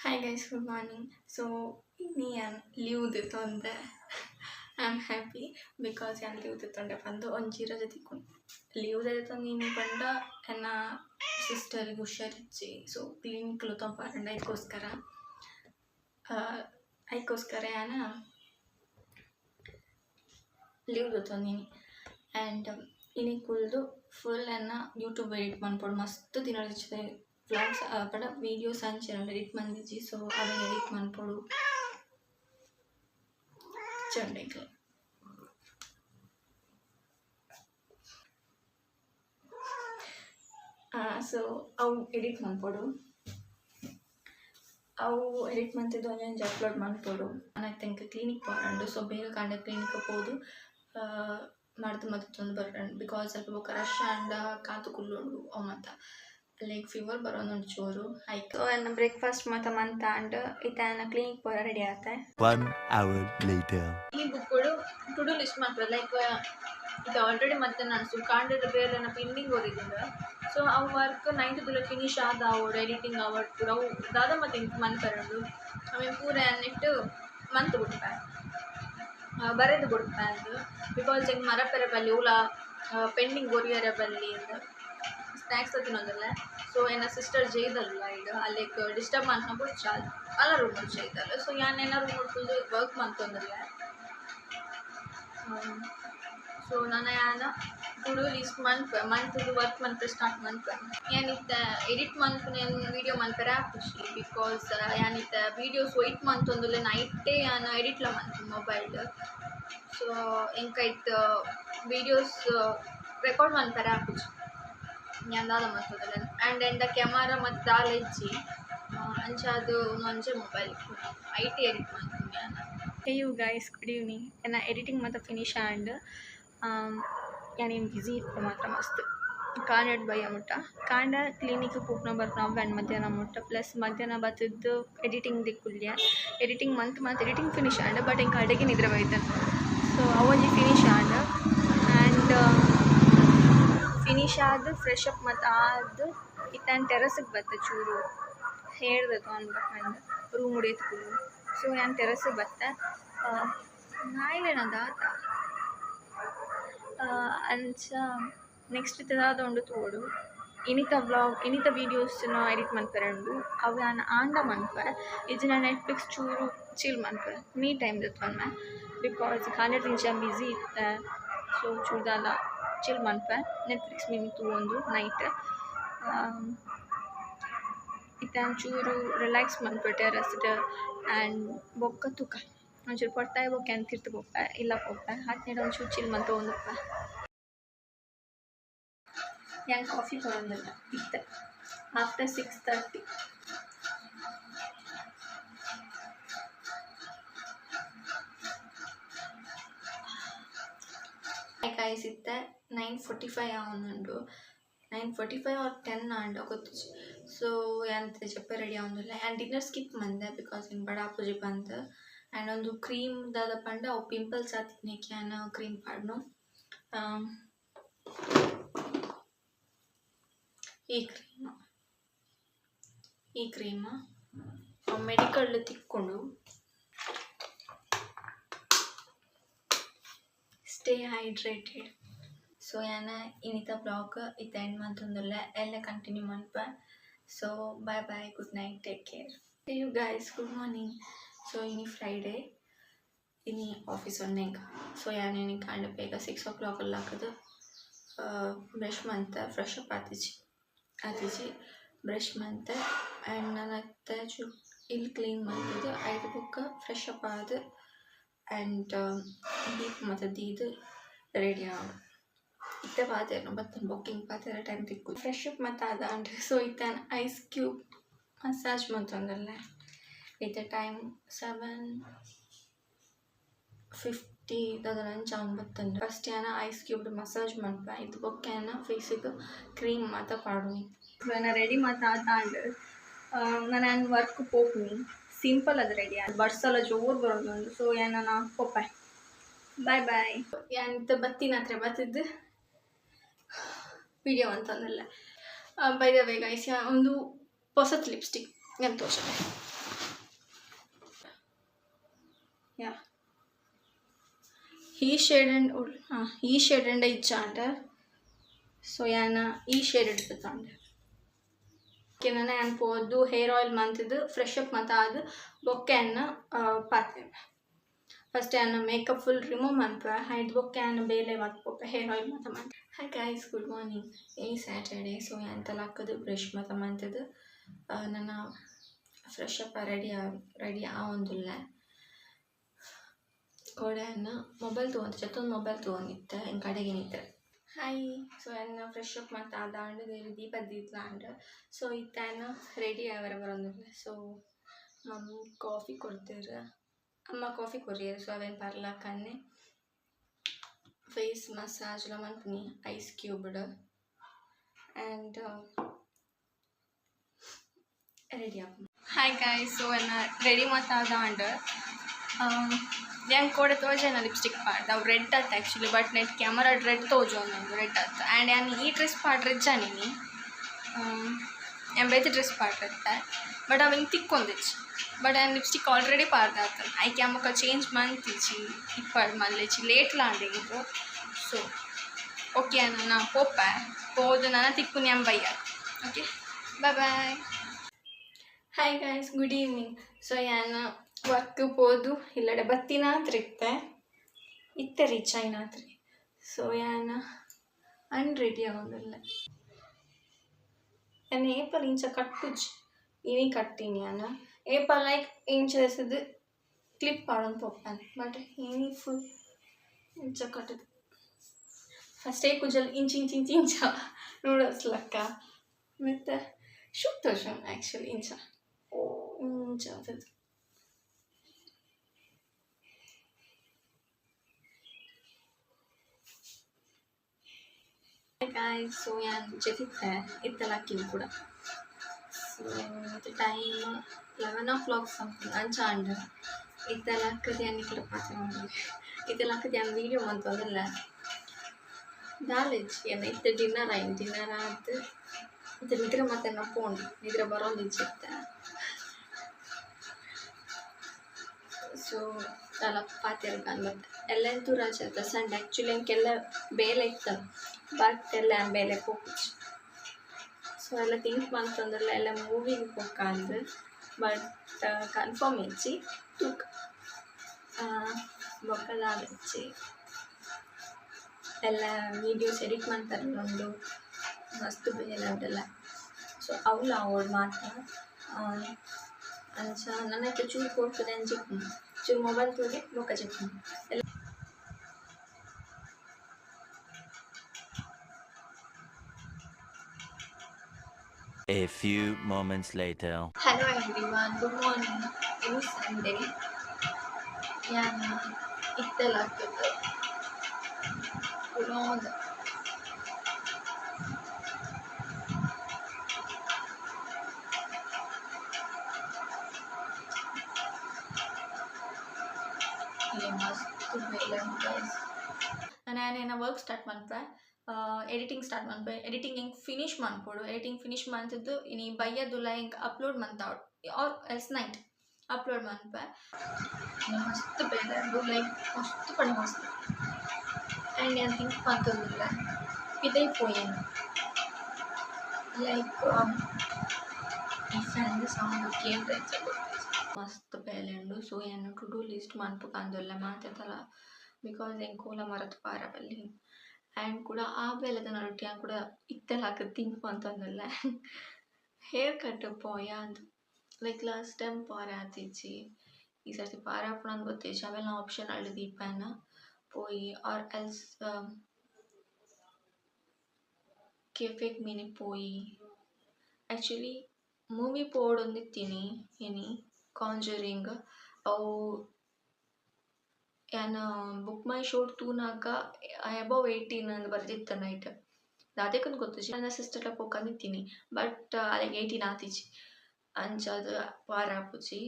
Hi guys, good morning. So ini yang leave dittonde. I'm happy because yang leave dittonde pandu onjira jatikun. Leave dittonde ini panda enna sister ಹುಷಾರಿಚ್ಚಿ so clinic lo ತಂಪಾರಂಡ ಅದಕ್ಕೋಸ್ಕರ ಯಾನ leave dittonದೀನಿ and ini ಕುಲ್ದು full enna YouTube edit ಮಾಡ್ಬೋದು ಮಸ್ತ್ ತಿನ್ನೋದಿಚ್ಚಿದೆ vlogs ಪಡ videos ಅಂಚೆನ edit ಮಂದಿಜಿ so ಅದನ್ನ edit ಮಾಡ್ಬೋದು ಚಂಡೆಗೆ so ಅವು edit ಮಾಡ್ಬೋದು ಅವು ಎಡಿಟ್ ಮಾಡ್ತಿದ್ದು ಒಂದೊಂದು ಅಪ್ಲೋಡ್ ಮಾಡ್ಬೋದು ನಾನು ತೆಂಕ ಕ್ಲಿನಿಕ್ ಬರಂಡು ಸೊ ಬೇಗ ಕಂಡ ಕ್ಲಿನಿಕ್ ಹೋದು ಮಾಡ್ದು ಮತ್ತೊಂದು ಬರಂಡು ಬಿಕಾಸ್ ಸ್ವಲ್ಪ ರಶ್ ಅಂಡ ಕಾತು ಕುಲ್ಲೋಡು ಅವು ಮತ್ತು ಲೈಕ್ ಫೀವರ್ ಬರೋದು ಚೂರು ಆಯ್ತು ನನ್ನ ಬ್ರೇಕ್ಫಾಸ್ಟ್ ಮತ್ತು ಮಂತ ಅಂಡ್ ಇತ್ತ ಕ್ಲಿನಿಕ್ ಬರೋ ರೆಡಿ ಆಗುತ್ತೆ 1 hour later. ಈ ಬುಕ್ಗಳು ಟು ಡೂ ಲಿಸ್ಟ್ ಮಾಡ್ತಾರೆ ಲೈಕ್ ಇದು ಆಲ್ರೆಡಿ ಮತ್ತೆ ನಾನು ಕಾಂಡದ ಬೇರೆ ನನ್ನ ಪೆಂಡಿಂಗ್ ಓದಿದ್ದೆ ಸೊ ಅವು ವರ್ಕ್ 9 ಫಿನಿಶ್ ಆದ ಅವಡು ಎಡಿಟಿಂಗ್ ಅವಡು ಪೂರ ಅವು ದಾದ ಮತ್ತೆ ಮನ್ಪರಡು ಆಮೇಲೆ ಪೂರ ಅನ್ನಿಟ್ಟು ಮಂತ್ ಬಿಡ್ತಾರೆ ಬರೆದು ಬಿಡ್ತಾರೆ ಅದು ಬಿಕಾಸ್ ಹೆಂಗೆ ಮರಪೆರ ಬಲ್ಲಿ ಉಲ ಪೆಂಡಿಂಗ್ ಒರಿಯರ ಬಲ್ಲಿ ಅಂತ ಸ್ನ್ಯಾಕ್ಸ್ ತಿನ್ನೋದಿಲ್ಲ ಸೊ ಏನ ಸಿಸ್ಟರ್ ಜೈದಲ್ಲ ಈಗ ಅಲ್ಲಿಗೆ ಡಿಸ್ಟರ್ಬ್ ಮಾಡ್ಕೊಂಡು ಚಾಲ್ ಅಲ್ಲ ರೂಮ್ ಜೈದಲ್ಲ ಸೊ ಯಾನೇನ ರೂಮ್ ಫುಲ್ ವರ್ಕ್ ಮಾಡ್ತಂದಿಲ್ಲ ಸೊ ನಾನು ಯಾನ ಟು ಡೂ ಲಿಸ್ಟ್ ಮಂತ್ದು ವರ್ಕ್ ಮಂತ್ ಸ್ಟಾರ್ಟ್ ಮಾಡ್ತೆ ಏನಿತ್ತ ಎಡಿಟ್ ಮಂತ್ నేను వీడియో మన్పరా ఖుషి బికాజ్ యానిత వీడియోస్ వెయిట్ మంత్ ಒಂದಲ್ಲ ನೈಟೇ ನಾನು ಎಡಿಟ್ಲ ಮಂತ್ ಮೊಬೈಲ್ ಸೊ ఇంకా ಇತ್ತು వీడియోస్ ರೆಕಾರ್ಡ್ ಮನ್ಪರಾ ಖುಷಿ ದಾದ ಮತ್ತದಲ್ಲ ಆ್ಯಂಡ್ ಎಂದ ಕ್ಯಾಮರಾ ಮತ್ತು ದಾಲ ಇಜ್ಜಿ ಅಂಚಾದು ಒಂಚೆ ಮೊಬೈಲ್ ಐಟಿ ಎಡಿಟ್ ಮಾಡ್ತೀನಿ ನಾನು hey you guys good evening ನನ್ನ ಎಡಿಟಿಂಗ್ ಮತ್ತು ಫಿನಿಶ್ ಆ್ಯಂಡ್ ಯಾನೇನು ಬಿಸಿ ಇತ್ತು ಮಾತ್ರ ಮಸ್ತ್ ಕಾಂಡ ಬಯ್ಯ ಮುಟ್ಟ ಕಾಂಡ ಕ್ಲಿನಿಕ್ ಪೂಪ್ನ ಬರ್ತಾವ ಆ್ಯಂಡ್ ಮಧ್ಯಾಹ್ನ ಮುಟ್ಟ ಪ್ಲಸ್ ಮಧ್ಯಾಹ್ನ ಬತ್ತಿದ್ದು ಎಡಿಟಿಂಗ್ ದಿಕ್ಕುಲ್ಯ ಎಡಿಟಿಂಗ್ ಮತ್ತು ಎಡಿಟಿಂಗ್ ಫಿನಿಶ್ ಆ್ಯಂಡ್ ಬಟ್ ಹಿಂಗೆ ಅಡುಗೆ ನಿದ್ರೆ ಬೈತಾನೆ ಸೊ ಅವೊಂಜಿ ಫಿನಿಶ್ ಆ್ಯಂಡ್ ಆ್ಯಂಡ್ ಫಿನಿಶ್ ಆದ ಫ್ರೆಶ್ ಅಪ್ ಮತ್ತು ಆದ ಇತ್ತಾನು ಟೆರಸಿಗೆ ಬತ್ತೆ ಚೂರು ಹೇಳ್ದೆ ತೊಗೊಂಡ್ಬಂದು ರೂಮ್ ಉಡೇತ್ಕುಲು ಸೊ ನಾನು ಟೆರಸಿಗೆ ಬತ್ತೆ ನಾಯಿಲೇನ ದಾತ ಅಂಚ ನೆಕ್ಸ್ಟ್ ಇತ್ತದಾದ ಉಂಡು ತೋಡು ಇನಿತ ವೀಡಿಯೋಸ್ನ ಎಡಿಟ್ ಮನ್ಪೆರಂಡು ಅವು ನಾನು ಆಂಡ ಮನ್ಪೆ ಇದು ನಾನು ನೆಟ್ಫ್ಲಿಕ್ಸ್ ಚೂರು ಚಿಲ್ ಮನ್ಪೆ ಮೀ ಟೈಮ್ ದತ್ತೊಮ್ಮೆ ಬಿಕಾಸ್ 100 ನಿಮಿಷ ಬ್ಯುಸಿ ಇತ್ತೆ ಸೊ ಚೂರ್ದಾಲ ಚಿಲ್ ಮನ್ಪೆ ನೆಟ್ಫ್ಲಿಕ್ಸ್ ಮೀನು ತಗೊಂಡು ನೈಟ್ ಇತ್ತಾನು ಚೂರು ರಿಲ್ಯಾಕ್ಸ್ ಮನ್ಪೆ ಟೆರಸ್ಡ್ ಆ್ಯಂಡ್ ಬೊಕ್ಕ ತುಕ ಒಂಚೂರು ಪೊಟ್ಟಾಯ ಬೊಕ್ಕ ಅಂತ ತಿರ್ತು ಬೊಪ್ಪೆ ಇಲ್ಲ ಪೊಪ್ಪೆ ಹತ್ನೇಡ ಒಂಚೂರು ಚಿಲ್ ಮಂತ್ ತೊಗೊಂಡೊಪ್ಪೆ ഞാൻ കോഫി കൊണ്ടുവന്നില്ല ഇത്ത് ആഫ്റ്റർ 6:30 ಗೈಸ್ ಇತ್ತೆ 9:45 ಆವೊಂದುಂಡು 9:45 ಆರ್ 10 ಆಂಡ ಗೊತ್ತಿಜ್ಜಿ ಸೊ ಎಂತ ಜಪ್ಪೆ ರೆಡಿ ಆವೊಂದುಲ್ಲ ಆ್ಯಂಡ್ ಡಿನ್ನರ್ ಸ್ಕಿಪ್ ಮಂದೆ ಬಿಕಾಸ್ ಇನ್ನು ಬಡ ಆಪುಜಿ ಬಂದು ಆ್ಯಂಡ್ ಒಂದು ಕ್ರೀಮ್ ದಾದ ಪಂಡ ಅವು ಪಿಂಪಲ್ಸ್ ಆತಿನೇಕೆ ಅನ್ನೋ ಕ್ರೀಮ್ ಪಾಡ್ನು ಈ ಕ್ರೀಮ್ ಮೆಡಿಕಲ್ ತಿಕ್ಕೊಂಡು ಸ್ಟೇ ಹೈಡ್ರೇಟೆಡ್ ಸೊ ಯಾನ ಇನಿತ ಬ್ಲಾಗ್ ಇತ್ತ ಎಂಡ್ ಮಂತೊಂದುಲ್ಲ ಎಲ್ಲ ಕಂಟಿನ್ಯೂ ಮನ್ಪೆ so bye bye good night take care you guys good morning so ಇನಿ ಫ್ರೈಡೇ ಇನಿ ಆಫೀಸ್ ಒಂದೆಂಗ ಸೊ ಯಾನೇನು ಕಾಂಡ ಬೇಗ 6 o'clock ಹಾಕೋದು ಬ್ರಷ್ ಮಂತೆ ಫ್ರೆಶ್ ಅಪ್ ಆತಿಜಿ ಬ್ರಷ್ ಮಂತೆ ಆ್ಯಂಡ್ ನಾನು ಅತ್ತೆ ಇಲ್ಲಿ ಕ್ಲೀನ್ ಮಾಡ್ತಿದ್ದು 5 ಬುಕ್ಕ ಫ್ರೆಶ್ ಅಪ್ ಆದ ಆ್ಯಂಡ್ ದೀಪ ಮತ್ತು ದೀದು ರೆಡಿ ಆಗ ಇತ್ತೆ ಪಾತೇನು ಬತ್ತನ ಬುಕ್ಕಿಂಗ್ ಪಾತೆರ ಟೈಮ್ ತಿಕ್ಕು ಫ್ರೆಶ್ ಅಪ್ ಮತ್ತು ಆದ ಅಂಡ್ ಸೊ ಇತ್ತಾನ ಐಸ್ ಕ್ಯೂಬ್ ಮಸಾಜ್ ಮಂತೊಂದಲ್ಲ ಇತ್ತೆ ಟೈಮ್ 7:50 ದಾದ ಲಂಚ್ ಅವ್ನು ಬತ್ತಂದು ಫಸ್ಟ್ ಯಾನ ಐಸ್ ಕ್ಯೂಬ್ಡ್ ಮಸಾಜ್ ಮನ್ಪೆ ಇದು ಬೊಕ್ಕೆನ ಫೇಸಿಗೆ ಕ್ರೀಮ್ ಮತ್ತು ಪಾಡುನಿ ನಾನು ರೆಡಿ ಮತ್ತು ಆದ ನಾನು ವರ್ಕ್ ಪೋಪ್ನಿ ಸಿಂಪಲ್ ಅದು ರೆಡಿ ಆದ ಬಡ್ಸಲ್ಲ ಜೋರು ಬರೋದು ಸೊ ನಾನು ಪೊಪ್ಪೆ ಬಾಯ್ ಬಾಯ್ ಯಾನಿತ್ತು ಬತ್ತಿನ ಹತ್ರ ಬತ್ತಿದ್ದು ವಿಡಿಯೋ ಅಂತಂದಲ್ಲ ಬೈ ದ ವೇ ಗೈಸ್ ಒಂದು ಹೊಸತ್ ಲಿಪ್ಸ್ಟಿಕ್ ನಾನು ತೋರಿಸ್ತೆ ಯಾ ಈ ಶೇಡ್ ಅಂಡ ಇಚ್ಚಾಂಡ ಸೊ ಯಾನ ಈ ಶೇಡ್ എടുത്തിട്ടുണ്ട് ಕೆನನ ಯಾನ್ ಪೋದು ಹೇರ್ ಆಯಿಲ್ ಮಂತದು ಫ್ರೆಶ್ ಅಪ್ ಮತ ಅದು ಬೊಕ್ಕೆಯನ್ನು ಪಾತೇವೆ ಫಸ್ಟ್ ಯಾನ ಮೇಕಪ್ ಫುಲ್ ರಿಮೂವ್ ಮನ್ಪೆ ಹೈಟ್ ಬೊಕ್ಕೆ ಯಾನ ಬೇಲೆ ಮತ್ಪೋಪೆ ಹೇರ್ ಆಯಿಲ್ ಮತ ಮಂತ ಹಾಯ್ ಗೈಸ್ ಗುಡ್ ಮಾರ್ನಿಂಗ್ ಈ ಸ್ಯಾಟರ್ಡೇ ಸೊ ಎಂತೆಲ್ಲ ಹಾಕೋದು ಬ್ರಷ್ ಮತ ಮಂತದು ನನ್ನ ಫ್ರೆಶ್ ಅಪ್ ರೆಡಿ ಆವೊಂದುಲ್ಲ ಕೋಡೆಯನ್ನು ಮೊಬೈಲ್ ತೊಗೊಂಡು ಮೊಬೈಲ್ ತೊಗೊಂಡಿತ್ತೆ en ಕಡೆಗೆ ನಿಂತೆ ಹಾಯ್ ಸೊ ಎನ್ನ ಫ್ರೆಶ್ ಅಪ್ ಮತ್ತು ಅದಾಂಡು ದೇವಿ ದೀಪ ದೀತ್ಲಾಂಡ್ ಸೊ ಇತ್ತಾನ ರೆಡಿ ಆವರ ಬರೋದಿಲ್ಲ ಸೊ ಮಮ್ಮಿ ಕಾಫಿ ಕೊಡ್ತೀರ ಅಮ್ಮ ಕಾಫಿ ಕೊರಿಯರು ಸೊ ಅವೇನು ಪರ್ಲಾಕನ್ನೆ ಫೇಸ್ ಮಸಾಜ್ಲ ಮನ್ಪುನಿ ಐಸ್ ಕ್ಯೂಬ್ಡ್ ಆ್ಯಂಡ್ ರೆಡಿ ಆಪ ಹಾಯ್ ಗಾಯ್ಸ್ ಸೊ ಎನ್ನ ರೆಡಿ ಮತ್ತು ಅದಾಂಡ್ यांग कोडे तोजना लिपस्टिक पाड अव रेड आत एक्चुअली बट नेट कैमरा रेड तोजोन रेड आत एंड यान ई ड्रेस पाड रेड जानी एम बेते ड्रेस पाड रेड बट अव इंग तिक्कोंदिच बट यान लिपस्टिक ऑलरेडी पार्दात आई कैमक चेंज मंतिची इप्पड मल्लेची लेट लांडिगु सो ओके ना पोप पोदु ना तिक्कुनि एम बಯ್ಯ okay bye bye hi guys good evening so यान ವರ್ಕ್ ಹೋದು ಇಲ್ಲಡೆ ಬತ್ತಿನಾತ್ರಿತ್ತೆ ಇತ್ತೆ ರೀಚ್ ಆಯ್ನಾತ್ರಿ ಸೊ ಯಾನ ಅನ್ರೆಡಿ ಆಗೋದಿಲ್ಲ ಯಾನ ಏಪಲ್ ಇಂಚ ಕಟ್ಟುಜ್ ಇನಿ ಕಟ್ಟಿನಿ ಯಾನ ಏಪಲ್ ಲೈಕ್ ಇಂಚ ಎಸದು ಕ್ಲಿಪ್ ಮಾಡೋದು ಪೊಪ್ಪನ್ ಬಟ್ ಇನಿ ಫುಲ್ ಇಂಚ ಕಟ್ಟದು ಫಸ್ಟೇ ಕುಜಲ್ ಇಂಚ ಇಂಚ ಇಂಚ ಇಂಚ ನೂಡಲ್ಸ್ ಲಕ್ಕ ಮತ್ತು ಶುಕ್ ತೋಷನ್ ಆ್ಯಕ್ಚುಲಿ ಇಂಚ ಇಂಚ ಅದು guys so yan jetitte ittalakkini kuda so the time 11 o'clock something anchand ittalakkadi ani kuda paathundi ittalakkadi an video mantodalla knowledge yana itte dinner aatu itte nidra matte na phone nidra barondichitte so ala paatirukan but ellentu rajata sand actually enkella bele itta but ಎಲ್ಲ ಬೇಲೆ ಹೋಗ್ಬಿಟ್ಟು so ಎಲ್ಲ think ಮಾಡ್ತಂದ್ರಲ್ಲ ಎಲ್ಲ ಮೂವಿಗೆ ಹೋಗಂದು but confirm ಇಚ್ಚಿ ತೂಕ ಬೊಕ್ಕದ ಇಚ್ಚಿ ಎಲ್ಲ videos edit ಮಾಡ್ತಾರಲ್ಲ ಒಂದು ಮಸ್ತ್ ಬೇಲೆ ಉಂಟಲ್ಲ ಸೊ ಅವಳು ಅವಳು ಮಾತ್ರ ಅಂಚ ನನಗೆ ಚೂರು ಕೊಡ್ತದೆ ಅಂಜಿಕ್ಕು ಚೂರು ಮೊಬೈಲ್ ತೋರಿ ಬೊಕ್ಕ ಚಿಕ್ಕು ಎಲ್ಲ A few moments later. Hello everyone, good morning. It is Sunday. Yeah, it's the last of the long. You must do well, guys. And I am work start month. Editing start ಮಾಡ್ಬೇ editing ಹಿಂಗೆ finish ಮಾಡ್ಕೊಡು editing finish ಮಾಡ್ತಿದ್ದು ಇನ್ನು ಬೈಯದುಲ್ಲ ಹಿಂಗೆ upload ಮಾಡ್ತಾವ್ or else night upload ಮಾಡ್ಬೇ ಮಸ್ತ್ ಬೇರೆ ಅದು ಲೈಕ್ ಮಸ್ತ್ ಪಡಿ ಮಸ್ತ್ ಆ್ಯಂಡ್ ಏನು ಥಿಂಕ್ ಮಾಡ್ತದಿಲ್ಲ ಇದೇ ಪೋಯನ್ ಲೈಕ್ ಈ ಫ್ಯಾನ್ ಸೌಂಡ್ ಕೇಳ್ತಾ ಮಸ್ತ್ ಬೇಲೆ ಉಂಡು ಸೊ ಏನು ಟು ಡೂ ಲಿಸ್ಟ್ ಮಾಡ್ಬೇಕಂದಿಲ್ಲ ಮಾತಾಡ್ತಲ್ಲ ಬಿಕಾಸ್ ಹೆಂಗೆ ಕೋಲ ಮರದ ಪಾರ ಬಲ್ಲಿ ಆ್ಯಂಡ್ ಕೂಡ ಆ ಬೇಲೆದ ನೊಟ್ಟಿ ಆ್ಯಂಡ್ ಕೂಡ ಇತ್ತೆಲ್ಲ ಹಾಕೋದು ಥಿಂಕ್ ಅಂತಂದಲ್ಲ ಹೇರ್ ಕಟ್ ಪೋಯ ಅಂತ ಲೈಕ್ ಲಾಸ್ಟ್ ಟೈಮ್ ಪಾರ ಆತಿಚ್ಚಿ ಈ ಸರ್ತಿ ಪಾರ ಹಾಕೋಣ ಅಂತ ಗೊತ್ತಿಚ್ಚಿ ಅವೆಲ್ಲ ಆಪ್ಷನ್ ಅಳ್ಳು ದೀಪನ ಪೋಯಿ ಆರ್ ಎಲ್ಸ್ ಕೆಫೆಗೆ ಮೀನಿ ಪೋಯಿ ಆ್ಯಕ್ಚುಲಿ ಮೂವಿ ಪೋಡೊಂದಿತ್ತೀನಿ ಏನಿ ಕಾಂಜರಿಂಗ್ ಅವು ಏನು ಬುಕ್ ಮೈ ಶೋಡ್ ತೂನಾಕ ಅಬವ್ 18 ಅಂತ ಬರ್ದಿತ್ತು ನೈಟ್ ಅದಕ್ಕೆ ಗೊತ್ತಿಚ್ಚಿ ನನ್ನ ಸಿಸ್ಟರ್ಲ ಪೋಕಂದಿತ್ತೀನಿ ಬಟ್ ಅಲ್ಲಿಗೆ 18 ಆತಿಚ್ಚಿ ಅಂಚದು ಪಾರ ಹಾಪುಚ್ಚಿ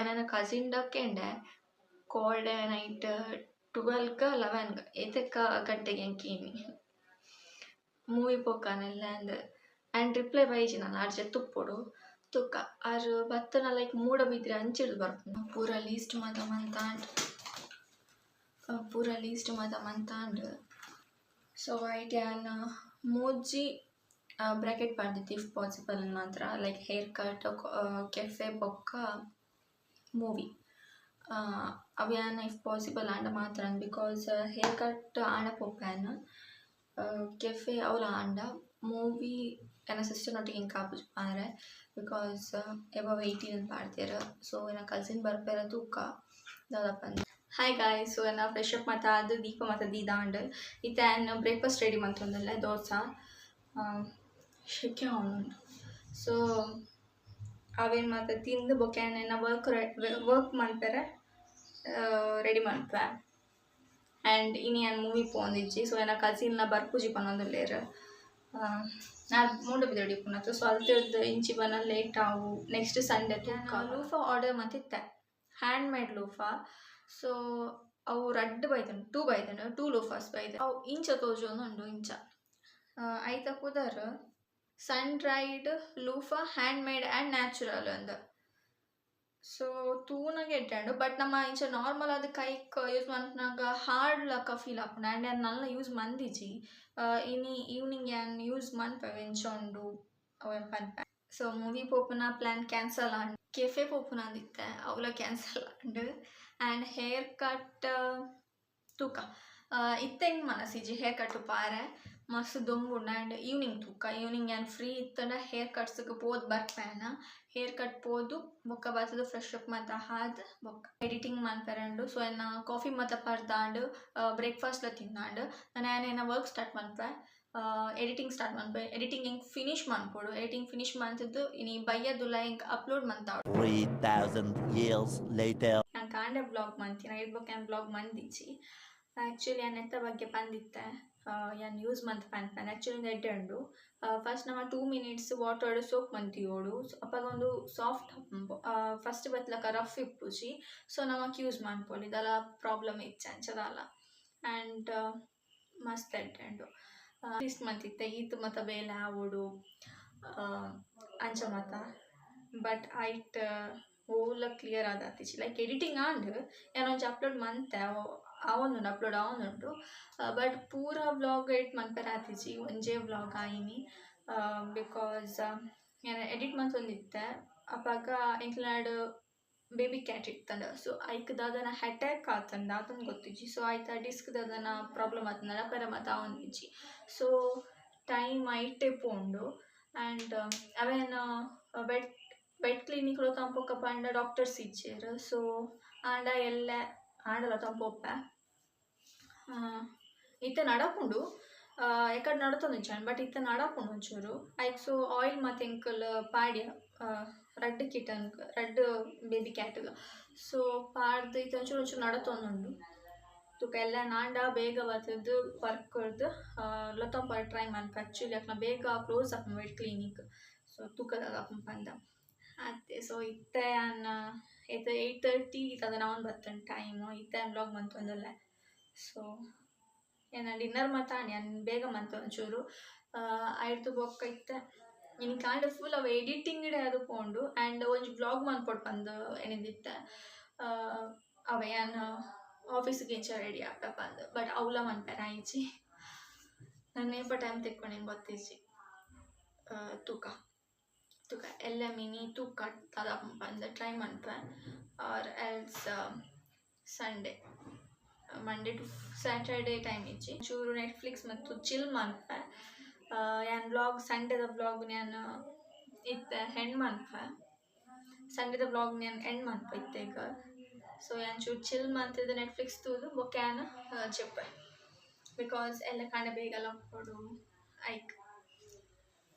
ನನ್ನ ಕಸಿನ್ಡಕ್ಕೆಂಡೆ ಕೋಲ್ಡೆ ನೈಟ್ 12ಗೆ 11ಗೆ ಏತಕ್ಕ ಗಂಟೆಗೆ ಎಂಕೀನಿ ಮೂವಿ ಪೋಕನೆಲ್ಲ ಆ್ಯಂಡ್ ರಿಪ್ಲೈ ಬೈಜಿ ನಾನು ಆರು ಜೆ ತುಪ್ಪೊಡು ತುಕ್ಕ ಆರು ಬತ್ತನ ಲೈಕ್ ಮೂಡ ಬಿದ್ದರೆ ಅಂಚಿಡ್ದು ಬರ್ತೀನಿ ಪೂರ ಲೀಸ್ಟ್ ಮಂತ ಪೂರ ಲೀಸ್ಟ್ ಮಾತ ಮಂತಾಂಡ್ ಸೊ ಐಟ್ ಯಾನ್ ಮೂಜಿ ಬ್ರಾಕೆಟ್ ಪಾಡ್ದಿತ್ತು ಇಫ್ ಪಾಸಿಬಲ್ ಮಾತ್ರ ಲೈಕ್ ಹೇರ್ ಕಟ್ ಕೆಫೆ ಬೊಕ್ಕ ಮೂವಿ ಅವು ಯಾನ್ ಇಫ್ ಪಾಸಿಬಲ್ ಆಂಡ ಮಾತ್ರ ಬಿಕಾಸ್ ಹೇರ್ ಕಟ್ ಆಂಡ ಪೊಪ್ಪಾನ್ ಕೆಫೆ ಅವಲ ಆಂಡ ಮೂವಿ ನನ್ನ ಸಿಸ್ಟರ್ನೊಟ್ಟಿಗೆ ಹಿಂಗೆ ಕಾಪುಜಿ ಪಾರೆ ಬಿಕಾಸ್ ಎಬವ್ 18 ಪಾಡ್ದೇರು ಸೊ ನನ್ನ ಕಸಿನ್ ಬರ್ಪೇರ ತೂಕ ದಾದಪ್ಪಂದು ಹಾಯ್ ಗಾಯ್ ಸೊ ನಾನು ಫ್ರೆಶ್ ಅಪ್ ಮತ್ತು ಅದು ದೀಪ ಮತ್ತು ದೀದಾಂಡ್ ಇತ್ತೆ ನಾನು ಬ್ರೇಕ್ಫಾಸ್ಟ್ ರೆಡಿ ಮಾಡ್ತಂದಲ್ಲ ದೋಸೆ ಶೆಕೆ ಅವನುಂಡು ಸೊ ಅವೇನು ಮತ್ತು ತಿಂದು ಬೊಕ್ಯಾನ ವರ್ಕ್ ಮಾಡ್ತಾರೆ ರೆಡಿ ಮಾಡ್ಪೆ ಆ್ಯಂಡ್ ಇನ್ನು ನಾನು ಮೂವಿ ಪೋಂದಿಜ್ಜಿ ಸೊ ನನ್ನ ಕಸಿನ್ನ ಬರ್ಪುಜಿ ಪನ್ನೊಂದುಲ್ಲೇರು ನಾನು ಮೂಡು ಬಿದ್ದಡಿ ಪುನತ್ತು ಸೊ ಅಲ್ತಿರ್ದು ಇಂಚಿ ಬನ್ನ ಲೇಟ್ ಆವು ನೆಕ್ಸ್ಟ್ ಸಂಡೇ ಲೂಫಾ ಆರ್ಡರ್ ಮತ್ತಿತ್ತೆ ಹ್ಯಾಂಡ್ ಮೇಡ್ ಲೂಫಾ ಸೊ ಅವು ರಡ್ಡು ಬೈದನು 2 ಲೂಫಾಸ್ ಬೈದೆ ಅವು ಇಂಚ ತೋಜೊಂದುಂಡು ಇಂಚ ಐತ ಪುದರ್ sun dried loofah handmade and natural ಅಂದ ಸೊ ತೂನಗೆ ಇಟ್ಟಾಂಡು ಬಟ್ ನಮ್ಮ ಇಂಚ ನಾರ್ಮಲ್ ಅದು ಕೈಕ್ ಯೂಸ್ ಮಾಡ್ನಾಗ ಹಾರ್ಡ್ ಲಕ್ಕ ಫೀಲ್ ಆಪುಂಡು ಆ್ಯಂಡ್ ನಾನು ನಲ್ಲ ಯೂಸ್ ಮಂದಿಜಿ ಇನಿ ಈವ್ನಿಂಗ್ ಏನು ಯೂಸ್ ಮನ್ಪೆ ಎಂಚೊಂಡು ಅವೇನು ಪನ್ಪೆ ಸೊ ಮೂವಿ ಪೋಪುನ ಪ್ಲ್ಯಾನ್ ಕ್ಯಾನ್ಸಲ್ ಆಂಡ್ ಕೆಫೆ ಪೋಪುನ ಅಂದಿತ್ತೆ ಅವಲ ಕ್ಯಾನ್ಸಲ್ ಆಂಡ್ ಆ್ಯಂಡ್ ಹೇರ್ ಕಟ್ ತೂಕ ಇತ್ತೆ ಹೆಂಗೆ ಮನಸ್ಸಿಜಿ ಹೇರ್ ಕಟ್ ಪಾರೆ ಮಸ್ತ್ ದೊಂಬುಂಡು ಆ್ಯಂಡ್ ಈವ್ನಿಂಗ್ ತೂಕ ಈವ್ನಿಂಗ್ ಏನು ಫ್ರೀ ಇತ್ತಂಡ ಹೇರ್ ಕಟ್ಸ್ಗೆ ಪೋದು ಬರ್ಪೇನ ಹೇರ್ ಕಟ್ ಪೋದು ಬೊಕ್ಕ ಬರ್ತದೆ ಫ್ರೆಶ್ ಅಪ್ ಮತ್ತು ಹಾದು ಬೊಕ್ಕ ಎಡಿಟಿಂಗ್ ಮನ್ಪೆರಂಡು ಸೊ ಏನು ಕಾಫಿ ಮತ್ತು ಪರ್ದಾಂಡು ಬ್ರೇಕ್ಫಾಸ್ಟ್ಲ ತಿನ್ನಾಂಡು ನಾನು ಏನೇನೋ ವರ್ಕ್ ಸ್ಟಾರ್ಟ್ ಮನ್ಪೆ ಎಡಿಟಿಂಗ್ ಸ್ಟಾರ್ಟ್ ಮನ್ಪೆ ಎಡಿಟಿಂಗ್ ಹಿಂಗೆ ಫಿನಿಶ್ ಮಾಡ್ಕೊಡು ಎಡಿಟಿಂಗ್ ಫಿನಿಶ್ ಮಾಡ್ತಿದ್ದು ಇನ್ನು ಬೈಯದುಲ್ಲ ಹಿಂಗೆ ಅಪ್ಲೋಡ್ ಮಂತಾಡು 3,000 years later. ನಾನು ಕಾಂಡೆ ಬ್ಲಾಗ್ ಮಂತಿ ನಾ ಇರ್ಬೇಕು ಏನು ಬ್ಲಾಗ್ ಮಂದಿಚ್ಚಿ ಆ್ಯಕ್ಚುಲಿ ನಾನು ಎತ್ತ ಬಗ್ಗೆ ಬಂದಿತ್ತೆ ಏನು ಯೂಸ್ ಮಂತ್ ಪನ್ಪನ್ ಆ್ಯಕ್ಚುಲಿ ಎಡ್ಡೆಂಡು ಫಸ್ಟ್ ನಮ್ಮ 2 ಮಿನಿಟ್ಸ್ ವಾಟರ್ ಸೋಪ್ ಮಂತಿಯೋಡು ಅಪ್ಪಾಗ ಒಂದು ಸಾಫ್ಟ್ ಫಸ್ಟ್ ಬತ್ಲಕ ರಫ್ ಇಪ್ಪುಜಿ ಸೊ ನಮಗೆ ಯೂಸ್ ಮಾಡ್ಕೊಳ್ಳಿ ಇದೆಲ್ಲ ಪ್ರಾಬ್ಲಮ್ ಇತ್ತು ಅಂಚದಲ್ಲ ಆ್ಯಂಡ್ ಮಸ್ತ್ ಎಡ್ಡೆಂಡು ಇಷ್ಟು ಮಂತಿತ್ತೆ ಈತು ಮತ್ತು ಬೇಲೆ ಆವೋಡು ಅಂಚ ಮತ ಬಟ್ ಐಟ್ ಓಲ ಕ್ಲಿಯರ್ ಆದಾತಿಚ್ಚಿ ಲೈಕ್ ಎಡಿಟಿಂಗ್ ಆಂಡ್ ಏನೊಂಚು ಅಪ್ಲೋಡ್ ಮಂತೆ ಅವೊಂದುಂಡು ಅಪ್ಲೋಡ್ ಅವೊಂದುಂಡು ಬಟ್ ಪೂರ ವ್ಲಾಗ್ ಎಡಿಟ್ ಮನ್ಪೆರ ಆತಿಜಿ ಒಂಜೇ ವ್ಲಾಗ್ ಆಯಿನಿ ಬಿಕಾಸ್ ಏನು ಎಡಿಟ್ ಮಂತೊಂದಿತ್ತೆ ಅಪ್ಪಾಗ ಎಂಕ್ಲಾಡು ಬೇಬಿ ಕ್ಯಾಟ್ ಇತ್ತಂಡ ಸೊ ಐಕ್ ದಾದನ ಅಟ್ಯಾಕ್ ಆತಂಡ ಅದೊಂದು ಗೊತ್ತಿಜ್ಜಿ ಸೊ ಆಯ್ತಾ ಡಿಸ್ಕ್ ದಾದನ ಪ್ರಾಬ್ಲಮ್ ಆತಂಡ ಪರ ಮತ್ತು ಅವೊಂದಿಜ್ಜಿ ಸೊ ಟೈಮ್ ಐಟೆ ಪೋಂಡು ಆ್ಯಂಡ್ ಅವೇನು ಬೆಡ್ ಕ್ಲಿನಿಕ್ಲು ತಂಪೊಕ್ಕ ಪಂಡ ಡಾಕ್ಟರ್ಸ್ ಇಜ್ಜೇರು ಸೊ ಆಂಡ ಎಲ್ಲ ಆಂಡಲ ತಂಪೊಪ್ಪೆ ಇತ್ತೆ ನಡಪುಂಡು ಎಕಡೆ ನಡತೊಂದಿಜ್ಜಾಂಡ್ ಬಟ್ ಇತ್ತೆ ನಡಪುಂಡು ಒಂಚೂರು ಐಕ್ ಸೊ ಆಯಿಲ್ ಮತ್ತು ಎಂಕಲ್ ಪಾಡ್ಯ ರಡ್ಡ್ ಕಿಟನ್ಗ್ ರಡ್ಡ್ ಬೇಬಿ ಕ್ಯಾಟ್ಗೆ ಸೊ ಪಾಡ್ದು ಇತ್ತೆ ಒಂಚೂರು ನಡತೊಂದುಂಡು ತುಕ ಎಲ್ಲ ನಾಂಡ ಬೇಗ ಬರ್ತದ್ದು ವರ್ಕ್ ಕೊಡ್ದು ಲೊತ್ತೊಂಪ ಟ್ರೈ ಮನ್ಪೆ ಆ್ಯಕ್ಚುಲಿ ಅಕ್ನ ಬೇಗ ಕ್ಲೋಸ್ ಆಪುಂಡು ವೆಟ್ ಕ್ಲಿನಿಕ್ ಸೊ ತೂಕದಾಗ ಆಪುಂಡು ಪಂದ ಅತ್ತೆ ಸೊ ಇತ್ತೆ ನಾನು ಇದು 8:30 ಅದು ನಾವು ಬರ್ತೇನೆ ಟೈಮು ಇತ್ತೆ ಬ್ಲಾಗ್ ಮಂತೊಂದಲ್ಲ ಸೊ ಏನು ಡಿನ್ನರ್ ಮಾತಾಡಿ ನಾನು ಬೇಗ ಮಂತ ಒಂಚೂರು ಆಯ್ತು ಬೊಕ್ಕ ಇತ್ತೆ ಇನ್ನು ಕಾಂಡ ಫುಲ್ ಅವು ಎಡಿಟಿಂಗ್ ಅದು ಪೋಂಡು ಆ್ಯಂಡ್ ಒಂಜಿ ವ್ಲಾಗ್ ಮನ್ಪೊಡು ಬಂದು ಏನಿದಿತ್ತೆ ಅವ ಏನು ಆಫೀಸಿಗೆ ಇಂಚ ರೆಡಿ ಆಗ್ತಾ ಬಂದು ಬಟ್ ಅವಲ ಮನ್ಪೆರ ಆಯ್ಚಿ ನಾನು ನೇಪ ಟೈಮ್ ತೆಕ್ಕೊಂಡೇನು ಗೊತ್ತಿಜ್ಜಿ ತೂಕ ಎಲ್ಲ ಮಿನಿ ತೂಕ ತದಪ್ಪ ಬಂದು ಟ್ರೈ ಮನ್ಪೆ or else Sunday Monday to Saturday time ಇಜ್ಜಿ ಚೂರು ನೆಟ್ಫ್ಲಿಕ್ಸ್ ಮತ್ತು ಚಿಲ್ ಮನ್ಪೆ ಏನು ವ್ಲಾಗ್ ಸಂಡೇದ ವ್ಲಾಗ್ ನಾನು ಇತ್ತೆ ಹೆಣ್ಣು ಮನ್ಪೆ ಸಂಡೇದ ವ್ಲಾಗ್ ನಾನು ಎಂಡ್ ಮನ್ಪೆ ಇತ್ತೆಗ ಸೊ ಏನು ಚೂರು ಚಿಲ್ ಮಂತಿದ್ದು ನೆಟ್ಫ್ಲಿಕ್ಸ್ ತೂದು ಬೊಕ್ಯಾನ ಚೆಪ್ಪೆ ಬಿಕಾಸ್ ಎಲ್ಲ ಕಾಂಡ ಬೇಗ ಕೊಡು ಐಕ್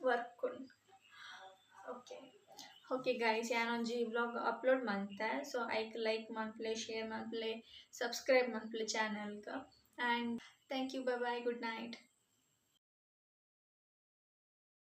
ವರ್ಕ್ ಓಕೆ ಗೈಸ್ ಯಾನೊಂಜಿ ವ್ಲಾಗ್ ಅಪ್ಲೋಡ್ ಮಂತೆ ಸೊ ಐಕ್ ಲೈಕ್ ಮನ್ಪ್ಲೆ ಶೇರ್ ಮನ್ಪ್ಲೆ ಸಬ್ಸ್ಕ್ರೈಬ್ ಮನ್ಪ್ಲೆ ಚಾನಲ್ಗೆ and thank you bye good night.